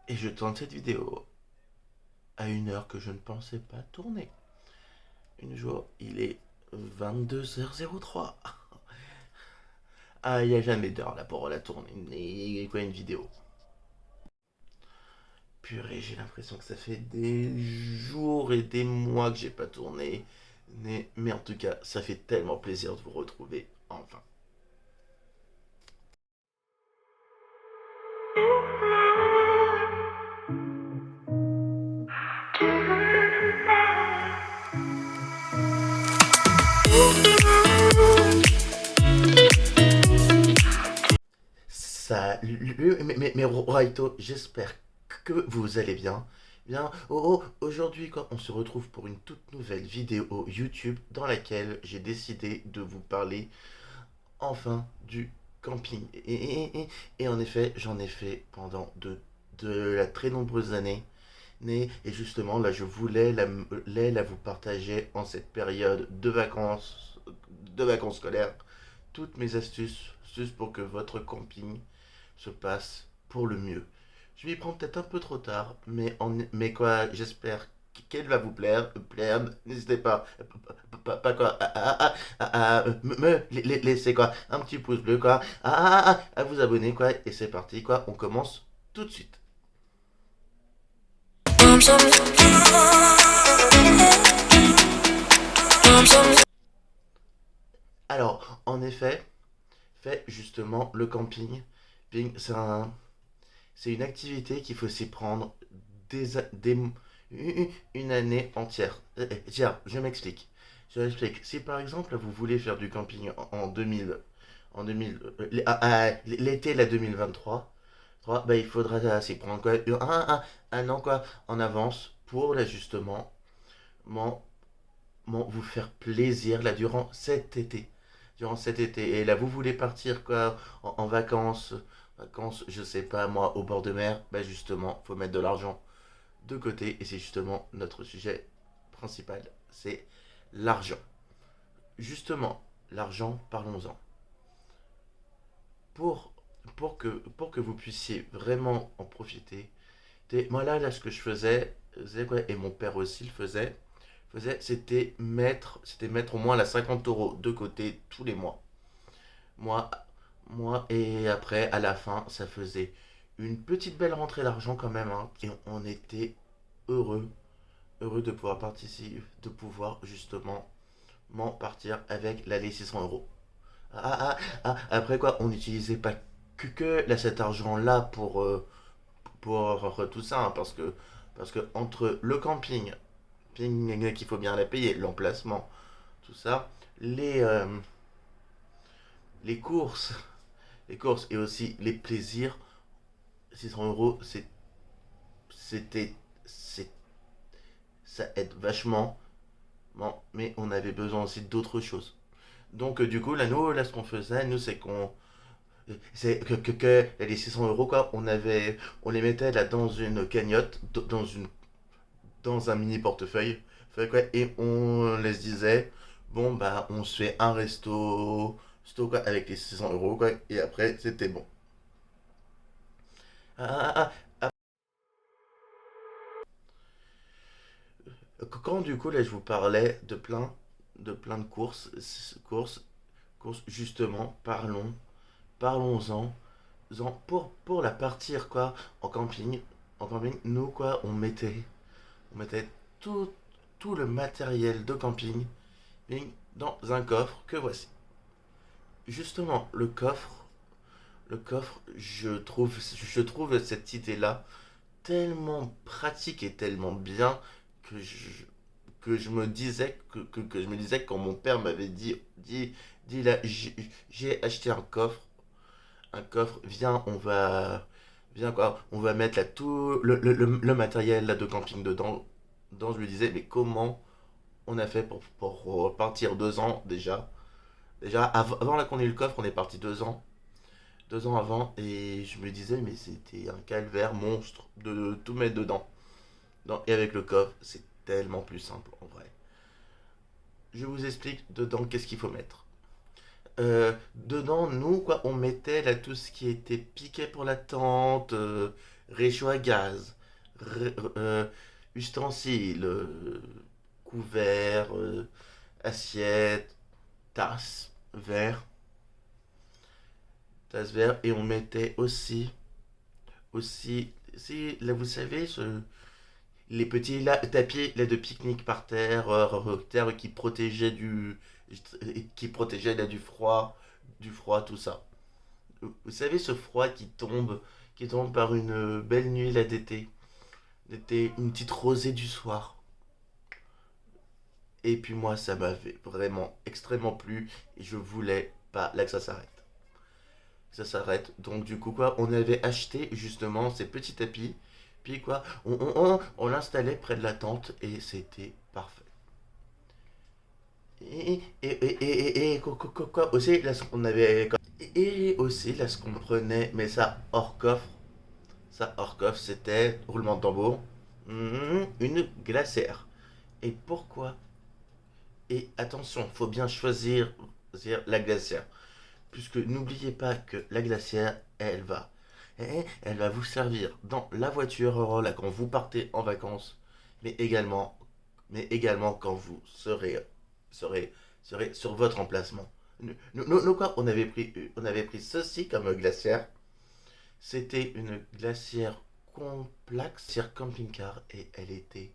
Et je tourne cette vidéo à une heure que je ne pensais pas tourner. Un jour, il est 22h03. Ah, il n'y a jamais d'heure là pour la tourner. Et quoi, une vidéo? Purée, j'ai l'impression que ça fait des jours et des mois que j'ai pas tourné. Mais en tout cas, ça fait tellement plaisir de vous retrouver, enfin. Salut, mais Raito, j'espère que vous allez bien. Bien, aujourd'hui, quoi, on se retrouve pour une toute nouvelle vidéo YouTube dans laquelle j'ai décidé de vous parler enfin du camping. Et en effet, j'en ai fait pendant de la très nombreuses années. Et justement, là, je voulais la vous partager en cette période de vacances scolaires, toutes mes astuces pour que votre camping se passe pour le mieux. Je m'y prends peut-être un peu trop tard, mais quoi, j'espère qu'elle va vous plaire. N'hésitez pas quoi, me laisser quoi, un petit pouce bleu quoi, à vous abonner quoi, et c'est parti quoi, on commence tout de suite. Alors, en effet, fait justement le camping, c'est une activité qu'il faut s'y prendre des, une année entière. Tiens, je m'explique. Je m'explique. Si par exemple vous voulez faire du camping en 2000, l'été la 2023, bah, il faudra s'y prendre quoi, un an quoi en avance pour l'ajustement, vous faire plaisir là durant cet été. Durant cet été. Et là, vous voulez partir quoi en vacances, je sais pas moi, au bord de mer. Bah justement, faut mettre de l'argent de côté. Et c'est justement notre sujet principal. C'est l'argent. Justement, l'argent, parlons-en. Pour, pour que vous puissiez vraiment en profiter. Moi là, ce que je faisais quoi, et mon père aussi le c'était mettre au moins la 50 euros de côté tous les mois. Moi, et après, à la fin, ça faisait une petite belle rentrée d'argent quand même, hein, et on était heureux, heureux de pouvoir participer, de pouvoir justement partir avec les 600 euros. Après quoi, on n'utilisait pas là, cet argent-là pour tout ça, hein, parce que entre le camping, qu'il faut bien la payer, l'emplacement, tout ça, les, euh, les courses, les courses et aussi les plaisirs, 600 euros, c'était, c'est, ça aide vachement, bon, mais on avait besoin aussi d'autres choses. Donc du coup, là, ce qu'on faisait, nous, c'est que les 600 euros, quoi, on les mettait là dans une cagnotte, dans un mini portefeuille, quoi, et on les disait, bon, bah, on se fait un resto quoi, avec les 600 euros, quoi, et après, c'était bon. Ah, ah, ah, Quand du coup là je vous parlais de plein de courses, justement, parlons-en, pour la partir quoi en camping, nous quoi, on mettait tout, tout le matériel de camping dans un coffre que voici. Justement, le coffre, je trouve cette idée-là tellement pratique et tellement bien que je me disais que je me disais quand mon père m'avait dit là, j'ai acheté un coffre, viens quoi, on va mettre là tout le matériel là de camping dedans. Je me disais mais comment on a fait pour partir 2 ans déjà avant là qu'on ait eu le coffre, on est parti 2 ans avant, et je me disais mais c'était un calvaire monstre de tout mettre dedans. Et avec le coffre, c'est tellement plus simple en vrai. Je vous explique dedans qu'est-ce qu'il faut mettre. Dedans, nous, quoi, on mettait là tout ce qui était piquet pour la tente, réchaud à gaz, ustensiles, couverts, assiettes, tasses, verres, tasses, verres, et on mettait aussi, si, là vous savez, les petits tapis là, de pique-nique par terre, terre qui protégeait là, du froid, tout ça. Vous savez ce froid qui tombe par une belle nuit là d'été, une petite rosée du soir. Et puis moi, ça m'avait vraiment extrêmement plu et je voulais pas là que ça s'arrête. Ça s'arrête. Donc du coup quoi, on avait acheté justement ces petits tapis. Puis quoi, on l'installait près de la tente et c'était parfait. Quoi aussi, là, ce qu'on avait. Et aussi, là, ce qu'on prenait, mais ça hors coffre, c'était, roulement de tambour, une glacière. Et pourquoi? Et attention, faut bien choisir la glacière. Puisque n'oubliez pas que la glacière, elle va vous servir dans la voiture là, quand vous partez en vacances, mais également, quand vous serez, serez sur votre emplacement. Nous, quoi, on avait pris ceci comme glacière. C'était une glacière complexe, glacière camping-car, et elle était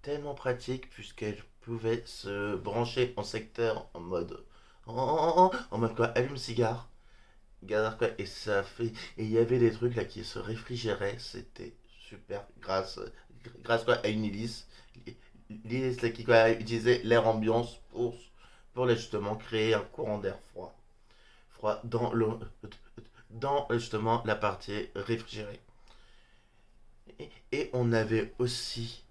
tellement pratique puisqu'elle pouvait se brancher en secteur en mode quoi, allume-cigare, gaz quoi, et ça fait, et il y avait des trucs là qui se réfrigéraient, c'était super grâce quoi à une hélice, l'hélice là qui quoi, utilisait l'air ambiance pour là, justement créer un courant d'air froid dans justement la partie réfrigérée. Et on avait aussi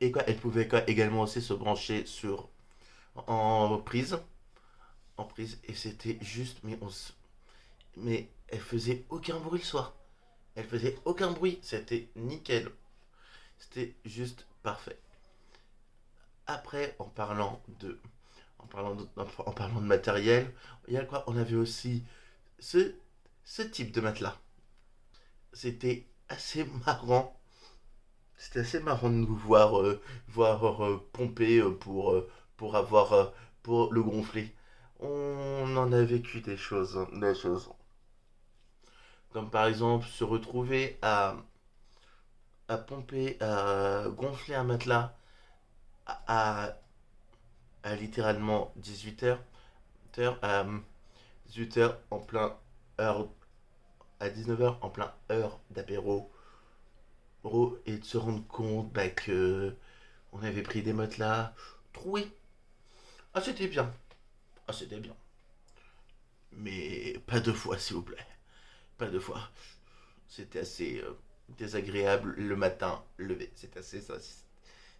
et quoi, elle pouvait quoi, également aussi se brancher en prise et c'était juste mais elle faisait aucun bruit le soir, elle faisait aucun bruit, c'était nickel, c'était juste parfait. Après, en parlant de matériel, il y a quoi, on avait aussi ce ce type de matelas. C'était assez marrant. C'était assez marrant de nous voir pomper pour avoir pour le gonfler. On en a vécu des choses. Comme par exemple se retrouver à pomper, à gonfler un matelas à, à, à littéralement 18 heures, à 18 heures en plein heure, à 19 heures en plein heure d'apéro, et de se rendre compte que on avait pris des matelas troués. Ah, c'était bien. Ah, c'était bien. Mais pas deux fois, s'il vous plaît. Pas deux fois. C'était assez désagréable le matin levé. C'était assez ça.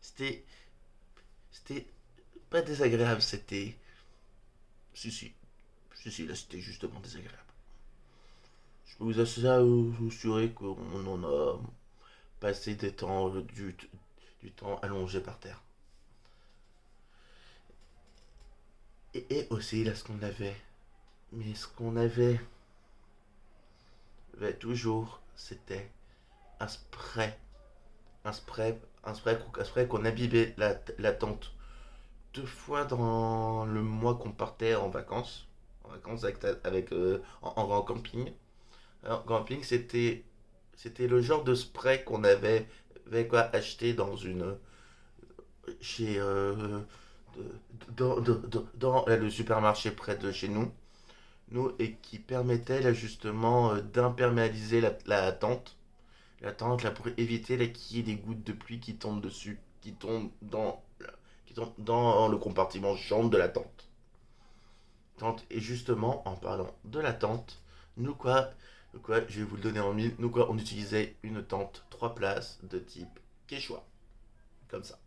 C'était. C'était pas désagréable, c'était. Si, si. Si, si, là, c'était justement désagréable. Je peux vous assurer qu'on en a passé du temps allongé par terre. Et aussi, là, ce qu'on avait toujours, c'était un spray. Un spray qu'on imbibait la tente deux fois dans le mois qu'on partait en vacances. En vacances en camping. En camping, c'était le genre de spray qu'on avait quoi, acheté dans une. Chez. Dans le supermarché près de chez nous, et qui permettait là justement d'imperméabiliser la tente. La tente là pour éviter là, qu'il y ait des gouttes de pluie qui tombent dessus, qui tombent dans le compartiment chambre de la tente. Et justement, en parlant de la tente, nous quoi, je vais vous le donner en mille, nous quoi, on utilisait une tente 3 places de type Quechua, comme ça.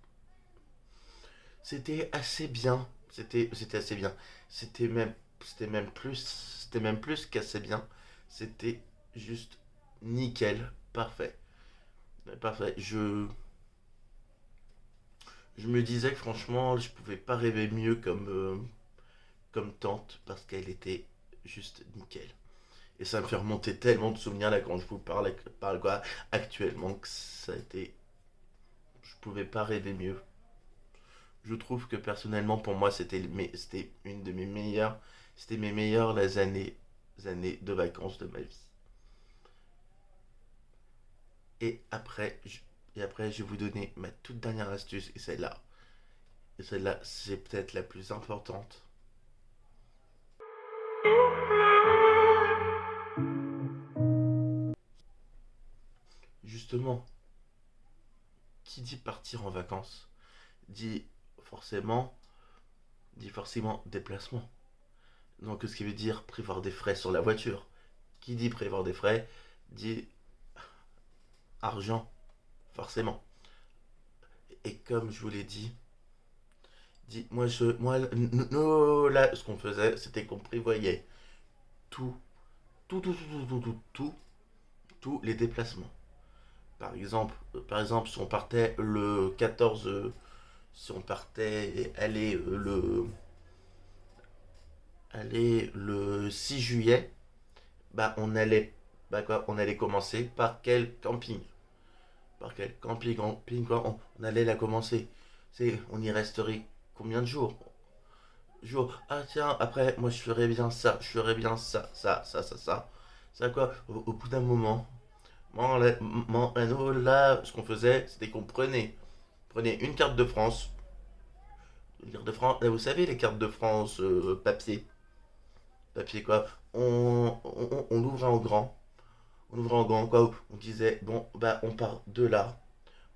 C'était assez bien, c'était assez bien. C'était même, c'était même plus qu'assez bien. C'était juste nickel, parfait. Parfait. Je me disais que franchement, je pouvais pas rêver mieux comme tante parce qu'elle était juste nickel. Et ça me fait remonter tellement de souvenirs là quand je vous parle quoi, actuellement que ça a été. Je pouvais pas rêver mieux. Je trouve que personnellement pour moi c'était une de mes meilleures. C'était mes meilleures années de vacances de ma vie. Et après, je vais vous donner ma toute dernière astuce et celle-là. Et celle-là, c'est peut-être la plus importante. Justement, qui dit partir en vacances dit forcément, dit forcément déplacement. Donc ce qui veut dire prévoir des frais sur la voiture. Qui dit prévoir des frais dit argent, forcément. Et comme je vous l'ai là, ce qu'on faisait, c'était qu'on prévoyait tout, tous les déplacements. Si on partait le 14, si on partait le 6 juillet, bah on allait commencer par quel camping? Par quel camping quoi, on allait la commencer. On y resterait combien de jours? Ah tiens, après, moi je ferais bien ça, je ferais bien ça, ça. Ça quoi, au bout d'un moment, là, ce qu'on faisait, c'était qu'on prenait une carte de France. Une carte de France, là, vous savez, les cartes de France papier. Papier quoi. On l'ouvrait en grand. On ouvrait en grand quoi. On disait, bon, bah, on part de là.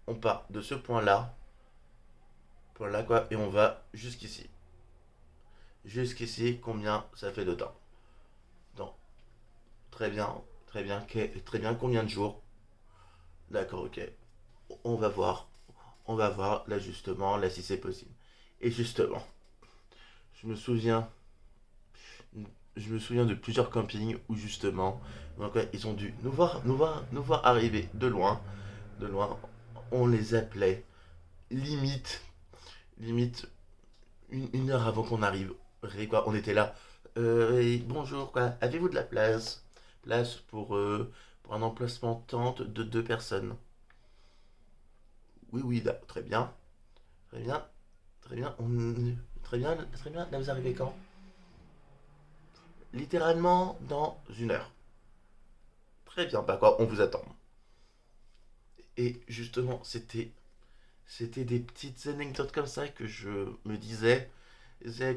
On part de ce point-là. Point là quoi. Et on va jusqu'ici. Jusqu'ici, combien ça fait de temps? Non. Très bien. Très bien. Très bien. Combien de jours? D'accord, ok. On va voir. On va voir l'ajustement, là, si c'est possible. Et justement, je me souviens, je me souviens de plusieurs campings où justement, donc, ouais, ils ont dû nous voir arriver de loin. On les appelait limite, limite une heure avant qu'on arrive. Quoi, on était là. Bonjour, quoi. Avez-vous de la place? Place pour un emplacement tente de deux personnes. Oui, oui, très bien, très bien, très bien. Très bien, très bien. Là, vous arrivez quand? Littéralement dans une heure. Très bien, bah quoi, on vous attend. Et justement, c'était des petites anecdotes comme ça que je me disais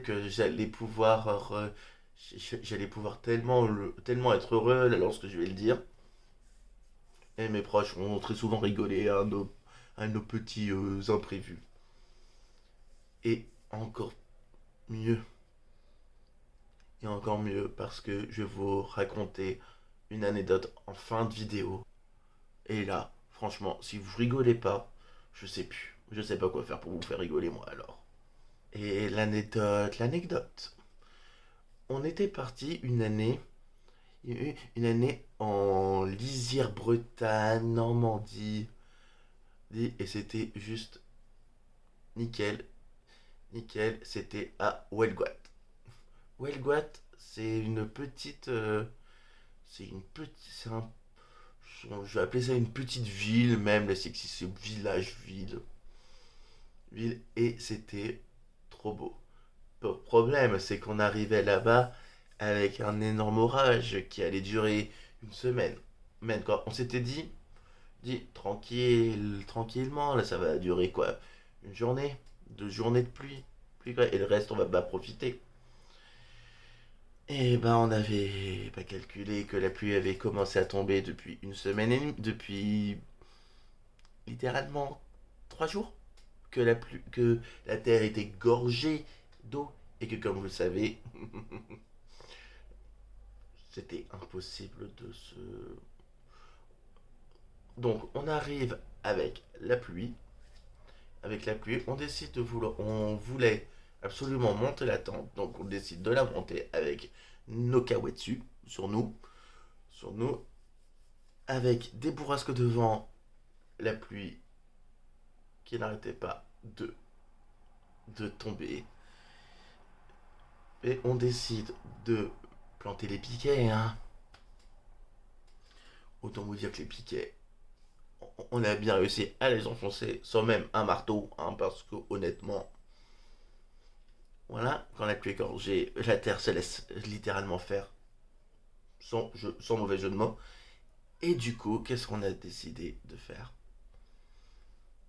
que j'allais pouvoir tellement être heureux lorsque je vais le dire. Et mes proches ont très souvent rigolé à nos petits imprévus. Et encore mieux, et encore mieux, parce que je vais vous raconter une anecdote en fin de vidéo. Et là, franchement, si vous rigolez pas, je sais plus. Je sais pas quoi faire pour vous faire rigoler moi alors. Et l'anecdote. On était parti une année en Lisière Bretagne, Normandie, et c'était juste nickel, nickel. C'était à Huelguat. Huelguat, c'est une petite, c'est une petite, c'est un, je vais appeler ça une petite ville même. Là, c'est village ville, et c'était trop beau. Problème, c'est qu'on arrivait là-bas avec un énorme orage qui allait durer une semaine. Même quand on s'était dit tranquillement, là ça va durer quoi? Une journée? 2 journées de pluie quoi, et le reste on va pas profiter. Et ben on avait pas calculé que la pluie avait commencé à tomber depuis une semaine et demie, depuis littéralement 3 jours, que la terre était gorgée d'eau et que comme vous le savez, c'était impossible de se... Donc on arrive avec la pluie. Avec la pluie, on voulait absolument monter la tente. Donc on décide de la monter avec nos kawetsu sur nous, avec des bourrasques de vent, la pluie qui n'arrêtait pas de tomber. Et on décide de planter les piquets, hein. autant vous dire que les piquets, on a bien réussi à les enfoncer sans même un marteau, hein, parce que honnêtement, voilà, quand la pluie est gorgée, la terre se laisse littéralement faire, sans mauvais jeu de mots. Et du coup, qu'est-ce qu'on a décidé de faire?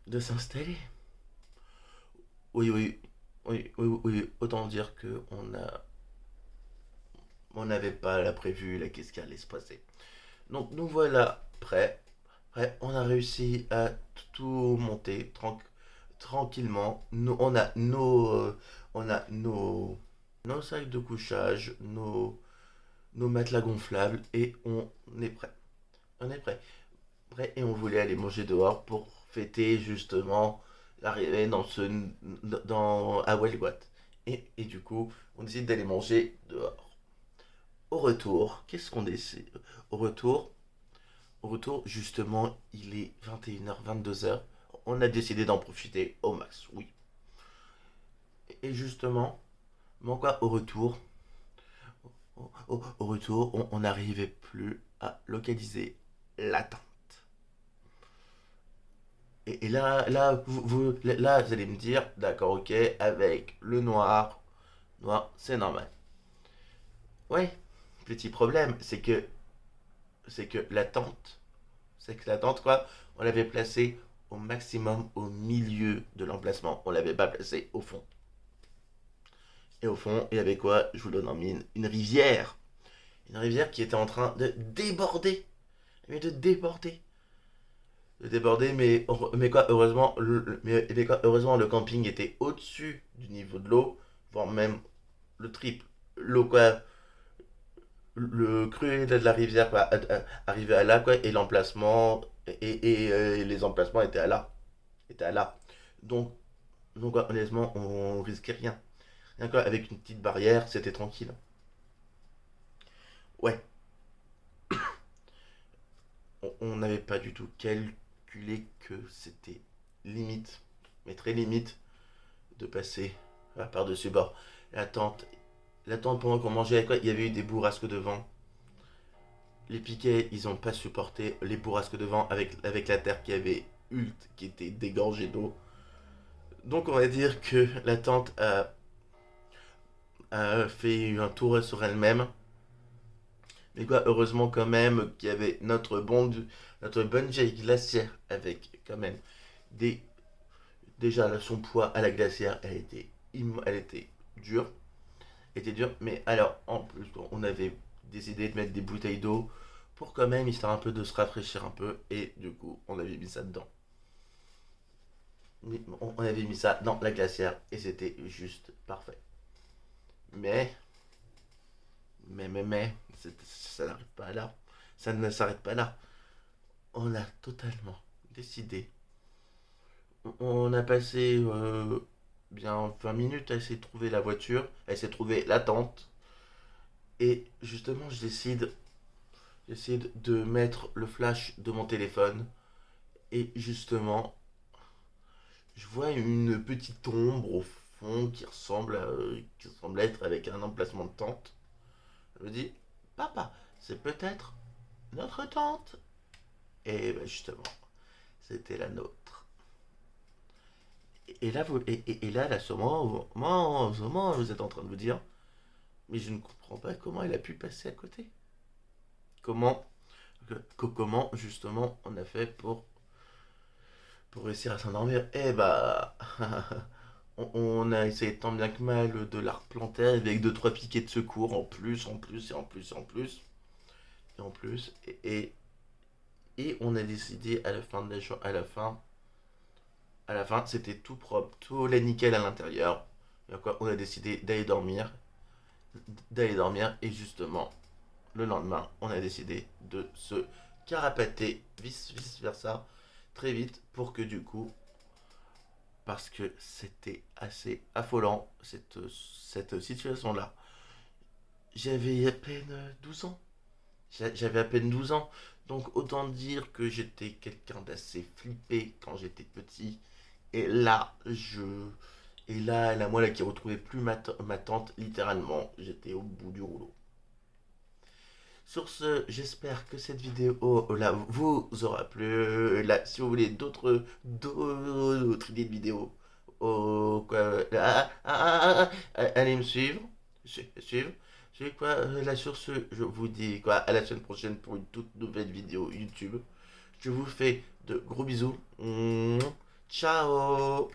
De s'installer. Oui, oui, oui, oui, oui, oui. Autant dire que on n'avait pas la prévu, la qu'est-ce qui allait se passer. Donc nous voilà prêts. Prêts. On a réussi à tout monter tranquillement. On a nos sacs de couchage, nos matelas gonflables et on est prêt. On est prêt. Prêt et on voulait aller manger dehors pour fêter justement l'arrivée à Wellgoat. Et du coup, on décide d'aller manger dehors. Au retour, qu'est-ce qu'on décide? Au retour, Au retour, justement, il est 21h, 22h. On a décidé d'en profiter au max, oui. Et justement, bon quoi, au retour, on n'arrivait plus à localiser la tente. Et là, vous allez me dire, d'accord, ok, avec le noir, c'est normal. Ouais, petit problème, c'est que la tente, quoi, on l'avait placée au maximum au milieu de l'emplacement. On l'avait pas placée au fond. Et au fond, il y avait quoi? Je vous donne en mine. Une rivière. Une rivière qui était en train de déborder. Mais de déborder. De déborder, mais quoi, heureusement, heureusement, le camping était au-dessus du niveau de l'eau, voire même le triple. L'eau, quoi, le cru de la rivière quoi, arrivait à là, quoi, et l'emplacement, les emplacements étaient à là. Étaient à là. Donc, donc ouais, honnêtement, on risquait rien. Rien quoi, avec une petite barrière, c'était tranquille. Ouais, on n'avait pas du tout calculé que c'était limite, mais très limite, de passer par-dessus bord. La tente, la tente pendant qu'on mangeait, quoi, il y avait eu des bourrasques de vent. Les piquets, ils ont pas supporté les bourrasques de vent avec la terre qui avait qui était dégorgée d'eau. Donc on va dire que la tente a fait un tour sur elle-même. Mais quoi, heureusement quand même qu'il y avait notre bonne vieille glacière avec quand même des... Déjà, son poids à la glacière, elle était dure. Était dure. Mais alors, en plus, on avait décidé de mettre des bouteilles d'eau pour quand même, histoire un peu de se rafraîchir un peu. Et du coup, on avait mis ça dedans. On avait mis ça dans la glacière et c'était juste parfait. Mais, ça n'arrête pas là. Ça ne s'arrête pas là. On a totalement décidé. On a passé bien 20 minutes à essayer de trouver la voiture, à essayer de trouver la tente. Et justement, j'essaie de mettre le flash de mon téléphone. Et justement, je vois une petite ombre au fond qui ressemble être avec un emplacement de tente. Je me dis, papa, c'est peut-être notre tente. Et ben justement, c'était la nôtre. Et là, à ce moment, vous êtes en train de vous dire, mais je ne comprends pas comment elle a pu passer à côté. Comment, comment justement on a fait pour réussir à s'endormir? Eh bah, on a essayé tant bien que mal de la replanter avec deux trois piquets de secours en plus et en plus et en plus et en plus et on a décidé à la fin de à la fin c'était tout propre, tout les nickel à l'intérieur. Et quoi, on a décidé d'aller dormir et justement le lendemain on a décidé de se carapater vice versa très vite pour que du coup parce que c'était assez affolant cette situation-là. J'avais à peine 12 ans. J'avais à peine 12 ans. Donc autant dire que j'étais quelqu'un d'assez flippé quand j'étais petit. Et là, la moi là qui retrouvait plus ma tante, littéralement, j'étais au bout du rouleau. Sur ce, j'espère que cette vidéo là vous aura plu. Là, si vous voulez d'autres idées de vidéos, allez me suivre. Suivre. C'est quoi, là sur ce, je vous dis quoi, à la semaine prochaine pour une toute nouvelle vidéo YouTube. Je vous fais de gros bisous. Ciao.